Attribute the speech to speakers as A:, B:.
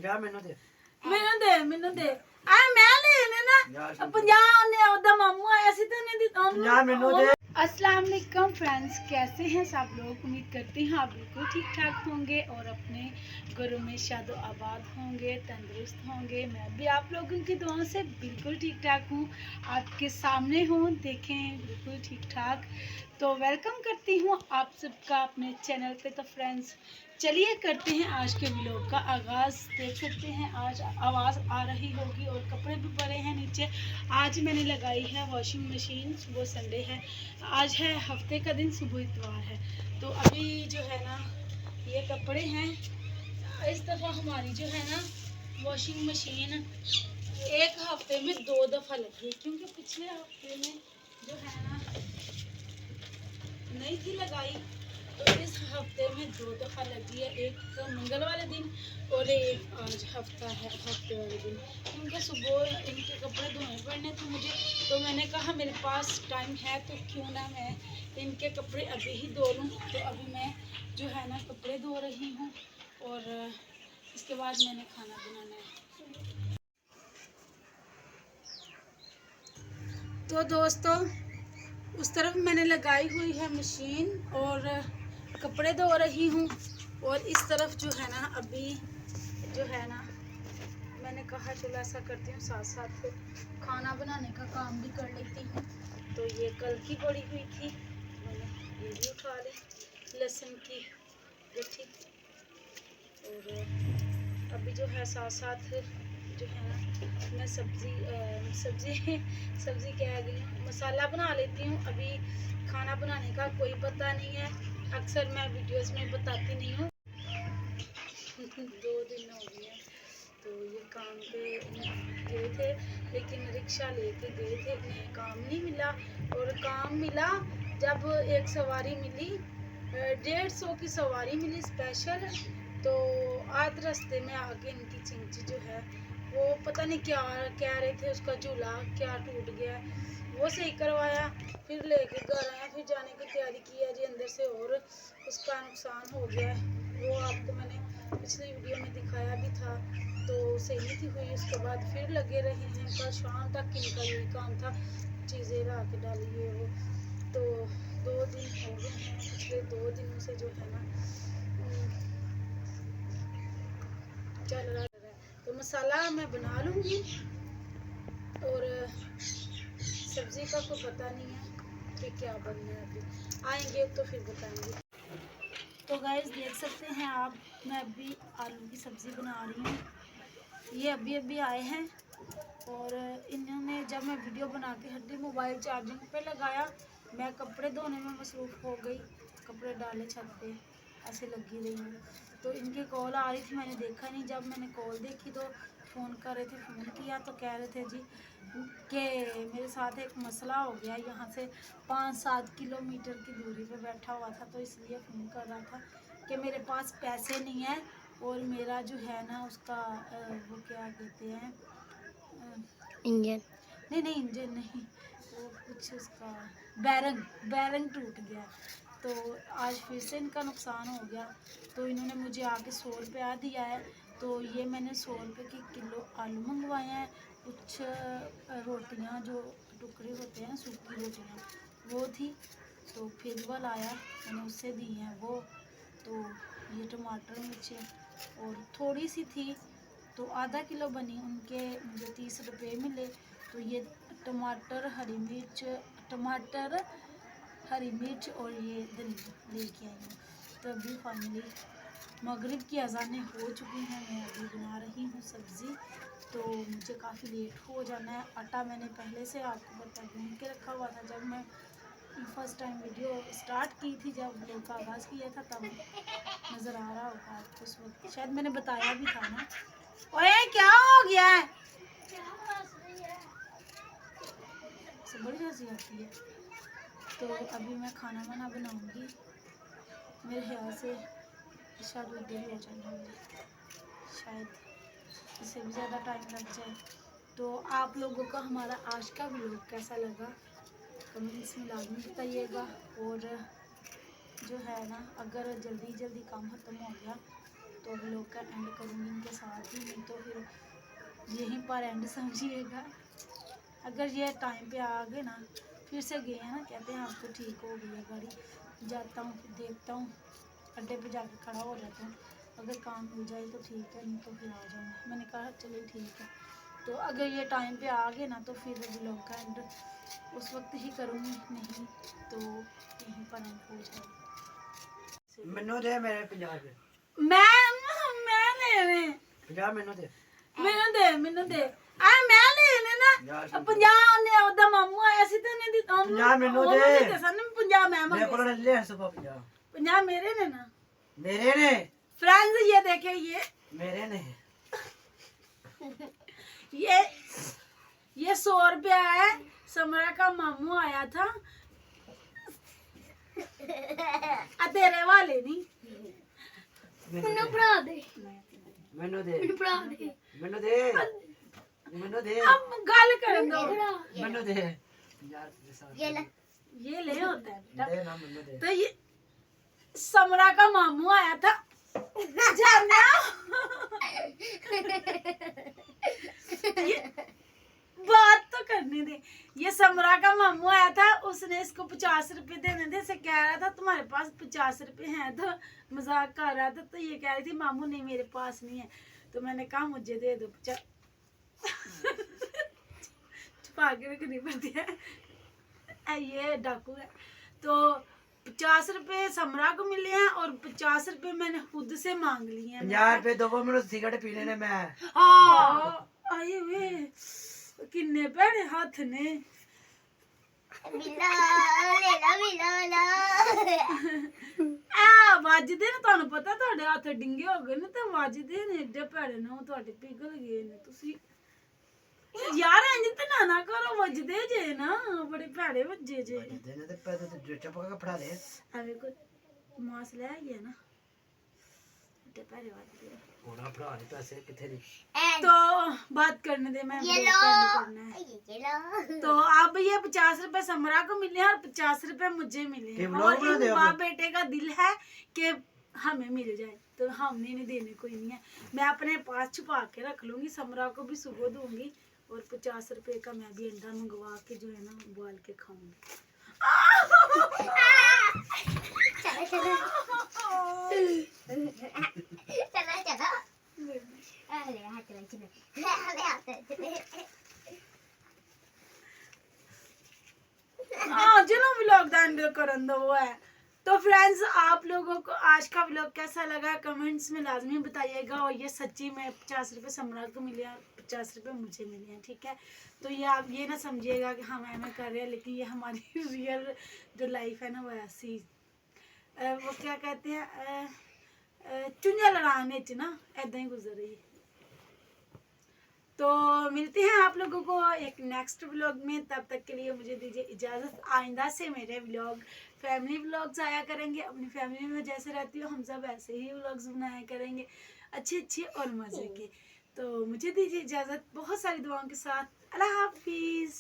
A: 50 ਮੈਨੂੰ ਦੇ
B: ਮੈਨੂੰ ਦੇ ਆ ਮੈਂ ਲੈਣੇ ना 50 ने ओदा मामू आया सी तो ने दी
A: 50 ਮੈਨੂੰ ਦੇ।
B: अस्सलाम वालेकुम फ्रेंड्स, कैसे हैं सब लोग। उम्मीद करती हूँ आप बिल्कुल ठीक ठाक होंगे और अपने घरों में शादो आबाद होंगे, तंदुरुस्त होंगे। मैं भी आप लोगों की दुआओं से बिल्कुल ठीक ठाक हूँ, आपके सामने हूँ, देखें बिल्कुल ठीक ठाक। तो वेलकम करती हूँ आप सबका अपने चैनल पे। तो फ्रेंड्स चलिए करते हैं आज के व्लॉग का आगाज़। देख सकते हैं आज आवाज़ आ रही होगी और कपड़े भी पड़े हैं नीचे। आज मैंने लगाई है वॉशिंग मशीन, सुबह संडे है, आज है हफ्ते का दिन, सुबह इतवार है। तो अभी जो है ना ये कपड़े हैं, इस दफ़ा हमारी जो है ना वॉशिंग मशीन एक हफ्ते में 2 दफ़ा लगी, क्योंकि पिछले हफ्ते में जो है ना नहीं थी लगाई, तो इस हफ्ते में 2 दफ़ा लगी है, एक मंगल वाले दिन और एक आज हफ्ता है, हफ्ते वाले दिन। क्योंकि सुबह इनके कपड़े धोने पड़ने थे मुझे, तो मैंने कहा मेरे पास टाइम है तो क्यों ना मैं इनके कपड़े अभी ही धो लूँ। तो अभी मैं जो है ना कपड़े धो रही हूँ और इसके बाद मैंने खाना बनाना है। तो दोस्तों उस तरफ मैंने लगाई हुई है मशीन और कपड़े धो रही हूँ, और इस तरफ जो है ना अभी जो है ना मैंने कहा चलो ऐसा करती हूँ साथ साथ खाना बनाने का काम भी कर लेती हूँ। तो ये कल की पड़ी हुई थी, मैंने ये भी उठा ली, लहसुन की गट्ठी। और अभी जो है साथ साथ जो है ना मैं सब्जी कह गई हूँ, मसाला बना लेती हूँ। अभी खाना बनाने का कोई पता नहीं है, अक्सर मैं वीडियोस में बताती नहीं हूँ। 2 दिन हो गए हैं, तो ये काम पे गए थे, लेकिन रिक्शा लेके गए थे, इन्हें काम नहीं मिला। और काम मिला जब एक सवारी मिली, 150 की सवारी मिली स्पेशल। तो आध रास्ते में आके इनकी चिंची जो है वो पता नहीं क्या कह रहे थे, उसका झूला क्या टूट गया, वो सही करवाया, फिर लेके घर आया, फिर जाने की तैयारी की है जी अंदर से, और उसका नुकसान हो गया है। वो आपको मैंने पिछली वीडियो में दिखाया भी था, तो सही नहीं थी हुई। उसके बाद फिर लगे रहे हैं, कल शाम तक इनका यही काम था, चीज़ें ला के डाली है वो। तो 2 दिन हो गए हैं, पिछले 2 दिनों से जो है ना चल रहा है। तो मसाला मैं बना लूँगी और सब्ज़ी का कोई पता नहीं है कि क्या बनना है, अभी आएंगे तो फिर बताएंगे। तो गाइस देख सकते हैं आप, मैं अभी आलू की सब्ज़ी बना रही हूँ। ये अभी अभी आए हैं और इन्होंने जब मैं वीडियो बना के हटी मोबाइल चार्जिंग पे लगाया, मैं कपड़े धोने में मसरूफ़ हो गई, कपड़े डाले छत पे, ऐसे लगी रही हूँ। तो इनकी कॉल आ रही थी, मैंने देखा नहीं, जब मैंने कॉल देखी तो फ़ोन कर रहे थे, फ़ोन किया तो कह रहे थे जी कि मेरे साथ एक मसला हो गया, यहाँ से 5-7 किलोमीटर की दूरी पे बैठा हुआ था, तो इसलिए फ़ोन कर रहा था कि मेरे पास पैसे नहीं है, और मेरा जो है ना उसका वो क्या कहते हैं इंजन नहीं इंजन नहीं, वो कुछ उसका बैरंग टूट गया। तो आज फिर से इनका नुकसान हो गया, तो इन्होंने मुझे आके 100 रुपया दिया है। तो ये मैंने 100 रुपये की किलो आलू मंगवाए हैं, कुछ रोटियां जो टुकड़े होते हैं सूखी रोटियां वो थी, तो फिर वल आया, मैंने उससे दी हैं वो। तो ये टमाटर मिर्चें और थोड़ी सी थी, तो आधा किलो बनी, उनके मुझे 30 रुपये मिले। तो ये टमाटर हरी मिर्च और ये धनिया लेके आई हूँ। तो अभी फाइनली मगरिब की अज़ानें हो चुकी हैं, मैं अभी बना रही हूँ सब्ज़ी, तो मुझे काफ़ी लेट हो जाना है। आटा मैंने पहले से आपको गूंद के रखा हुआ था, जब मैं फर्स्ट टाइम वीडियो स्टार्ट की थी, जब व्लॉग का आगाज़ किया था, तब नज़र आ रहा होगा आपको, उस वक्त शायद मैंने बताया भी था ना। ओए क्या हो गया है, बड़ी हंसी आती है। तो अभी मैं खाना वाना बनाऊंगी, मेरे ख्याल से शायद वो देर हो जाएगी, शायद इससे भी ज़्यादा टाइम लग जाए। तो आप लोगों का हमारा आज का व्लॉग कैसा लगा कमेंट्स में लाजमी बताइएगा। और जो है ना अगर जल्दी काम ख़त्म हो गया तो व्लॉग व्लॉग का एंड करूँगी इनके साथ ही, नहीं तो फिर यहीं पर एंड समझिएगा। अगर ये टाइम पे आ गए ना, फिर से गए हैं ना, कहते हैं अब तो ठीक हो गई है गाड़ी, जाता हूँ फिर देखता हूँ, अड्डे पे जाके खड़ा हो जाता हूँ, अगर काम मिल जाए तो ठीक है, नहीं तो फिर आ जाऊँगा। मैंने कहा चलिए ठीक है। तो अगर ये टाइम पे आ गए ना तो फिर व्लॉग का एंड उस वक्त ही करूँगी, नहीं तो यहीं पर एंड हो जाएगा।
A: मैनू दे मेरे 50 रुपए,
B: मैं लेने
A: 50 मैनू दे
B: ਮੈਨੂੰ ਦੇ ਆ ਮੈਂ ਲੈਣੇ ਨਾ 50 ਉਹਨੇ ਉਹਦਾ ਮਾਮੂ ਆਇਆ ਸੀ ਤੇ ਉਹਨੇ ਦਿੱਤਾ
A: 50 ਮੈਨੂੰ ਦੇ।
B: ਦਿੱਤੇ ਸਨ 50 ਮੈਂ
A: मेरे को
B: ਮੰਗੇ
A: ले 50
B: 50 ਮੇਰੇ ਨੇ ना
A: मेरे ने
B: फ्रेंड्स ये देखे
A: मेरे ने
B: ये 100 रुपया है, समरा का मामू आया था तेरे वाले नहीं
A: मैनू
C: भरा दे
A: मैनू दे
C: भरा दे
A: मैनू दे मैनू दे
B: अब गल कर दो
A: मैनू दे 50 रुपए
C: ये ले
B: ये ले होता है बेटा।
A: दे ना मैनू दे
B: तो ये समरा का मामू आया था जाना बात तो करने दे। ये समरा का मामू आया था, उसने इसको 50 रुपए देने थे, इसे कह रहा था तुम्हारे पास 50 रुपए हैं, तो मजाक कर रहा था। तो ये कह रही थी मामू नहीं मेरे पास नहीं है, तो मैंने कहा मुझे दे दो। छुपा के रखनी पड़ती है, ये डाकू है। तो 50 रुपए समरा को मिले हैं और 50 रुपए मैंने खुद से मांग लिए हैं।
A: 50 रुपए दो मैनू सिगरेट पीने ने मैं
B: आए वे किन्ने भैड़े हाथ ने
C: मिला ले ला मिला ला
B: आ ਵੱਜਦੇ ਨੇ, ਤੁਹਾਨੂੰ ਪਤਾ ਤੁਹਾਡੇ ਹੱਥ ਡਿੰਗੇ ਹੋ ਗਏ ਨੇ ਤੇ ਵੱਜਦੇ ਨੇ, ਏਡੇ ਭੈੜੇ ਨੇ ਉਹ ਤੁਹਾਡੇ ਪਿਘਲ ਗਏ ਨੇ। ਤੁਸੀਂ ਯਾਰ ਇੰਜ ਤੇ ਨਾ ਕਰੋ, ਵੱਜਦੇ ਜੇ ਨਾ, ਬੜੇ ਭੈੜੇ ਵੱਜੇ ਜੇ।
A: देने ते पैसे तो चुप करके फड़ा दे
B: ਐਵੇਂ ਕੋਈ ਮਾਸ ਲੈ ਗਿਆ ਨਾ, ਏਡੇ ਭੈੜੇ ਵੱਜਦੇ ਨੇ।
A: होना फड़ा नहीं पैसे किथे दी
B: तो बात करने दे, मैं
C: ये
B: vlog
C: लो
B: का end करना है।
C: ये लो
B: तो अब ये 50 रुपए समरा को मिले हैं और 50 रुपए मुझे मिले
A: ये
B: हैं,
A: vlog
B: और
A: बना
B: इन
A: दे अब।
B: बाप बेटे का दिल है कि हमें मिल जाए, तो हमने नहीं देने कोई नहीं है, मैं अपने पास छुपा के रख लूंगी। समरा को भी सुबह दूंगी और 50 रुपए का मैं भी अंडा मंगवा के जो है ना उबाल के खाऊंगी।
C: चलो चलो चलो चलो अरे हाथ में चले अरे हाथ में चले
B: हाँ चलो व्लॉग का एंड करन दो वो है। तो फ्रेंड्स आप लोगों को आज का व्लॉग कैसा लगा कमेंट्स में लाजमी बताइएगा। और ये सच्ची में 50 रुपए समरा को मिले हैं, 50 रुपए मुझे मिले हैं, ठीक है। तो ये आप ये ना समझिएगा कि हम ऐसे कर रहे हैं, लेकिन ये हमारी रियल जो लाइफ है ना वो ऐसी वो क्या कहते हैं चुंझा लड़ाने च ना ऐदा ही गुजर रही है। तो मिलते हैं आप लोगों को एक नेक्स्ट व्लॉग में, तब तक के लिए मुझे दीजिए इजाज़त। आइंदा से मेरे व्लॉग फैमिली व्लॉग्स आया करेंगे, अपनी फैमिली में जैसे रहती हो हम सब ऐसे ही व्लॉग्स बनाया करेंगे, अच्छे अच्छे और मज़े के। तो मुझे दीजिए इजाज़त बहुत सारी दुआओं के साथ। अल्लाह हाफिज़।